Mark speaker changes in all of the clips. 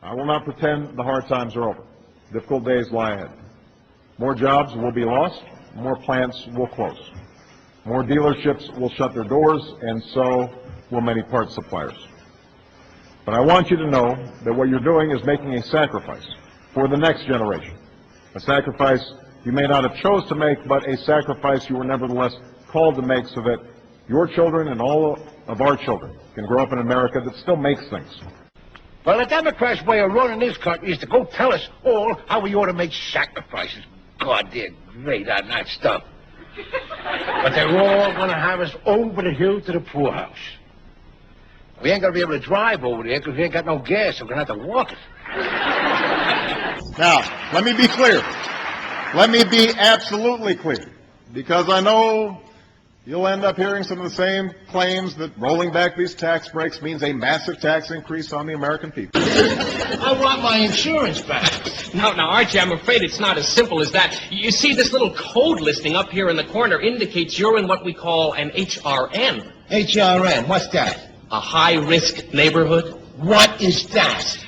Speaker 1: I will not pretend the hard times are over. Difficult days lie ahead. More jobs will be lost, more plants will close. More dealerships will shut their doors, and so will many parts suppliers. But I want you to know that what you're doing is making a sacrifice for the next generation. A sacrifice you may not have chose to make, but a sacrifice you were nevertheless called to make so that your children and all of our children can grow up in America that still makes things.
Speaker 2: Well, the Democrats' way of running this country is to go tell us all how we ought to make sacrifices. God, they're great on that stuff. But they're all going to have us over the hill to the poorhouse. We ain't going to be able to drive over there because we ain't got no gas, so we're going to have to walk it.
Speaker 1: Now, let me be clear. Let me be absolutely clear, because I know you'll end up hearing some of the same claims that rolling back these tax breaks means a massive tax increase on the American people.
Speaker 2: I want my insurance back.
Speaker 3: Now, Archie, I'm afraid it's not as simple as that. You see, this little code listing up here in the corner indicates you're in what we call an HRN.
Speaker 2: HRN, what's that?
Speaker 3: A high-risk neighborhood.
Speaker 2: What is that?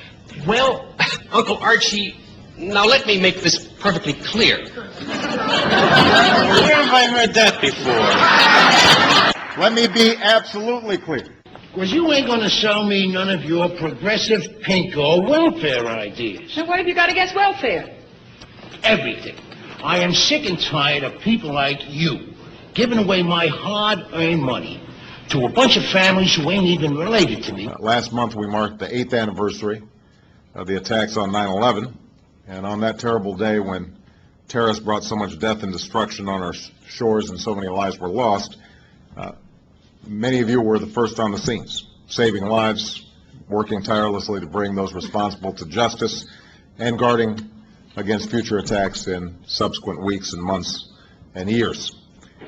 Speaker 3: Well, Uncle Archie, now let me make this perfectly clear.
Speaker 2: Where have I heard that before?
Speaker 1: Let me be absolutely clear.
Speaker 2: Because you ain't going to sell me none of your progressive pinko welfare ideas.
Speaker 4: So what have you got against welfare?
Speaker 2: Everything. I am sick and tired of people like you giving away my hard-earned money to a bunch of families who ain't even related to me.
Speaker 1: Last month we marked the 8th anniversary of the attacks on 9/11, and on that terrible day when terrorists brought so much death and destruction on our shores and so many lives were lost, many of you were the first on the scenes, saving lives, working tirelessly to bring those responsible to justice, and guarding against future attacks in subsequent weeks and months and years.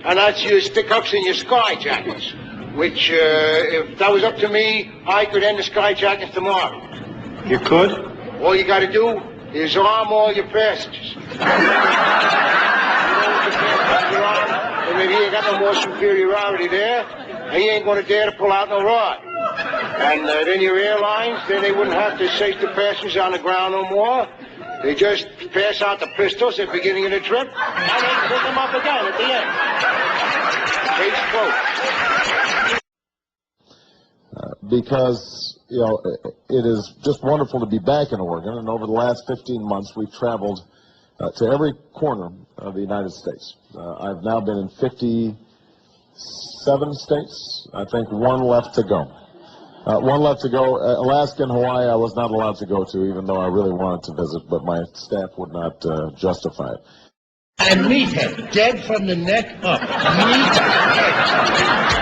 Speaker 2: And that's your stick-ups and your skyjackets, which, if that was up to me, I could end the skyjackets tomorrow.
Speaker 1: You could?
Speaker 2: All you got to do is arm all your passengers. And then he ain't got no more superiority there, and he ain't going to dare to pull out no rod. And then your airlines, then they wouldn't have to safe the passengers on the ground no more. They just pass out the pistols at the beginning of the trip, and they pick them up again at the end. Case closed.
Speaker 1: Because, you know, it is just wonderful to be back in Oregon, and over the last 15 months we've traveled to every corner of the United States. I've now been in 57 states. I think one left to go. Alaska and Hawaii I was not allowed to go to, even though I really wanted to visit, but my staff would not justify it.
Speaker 2: And meathead, dead from the neck up. Meathead.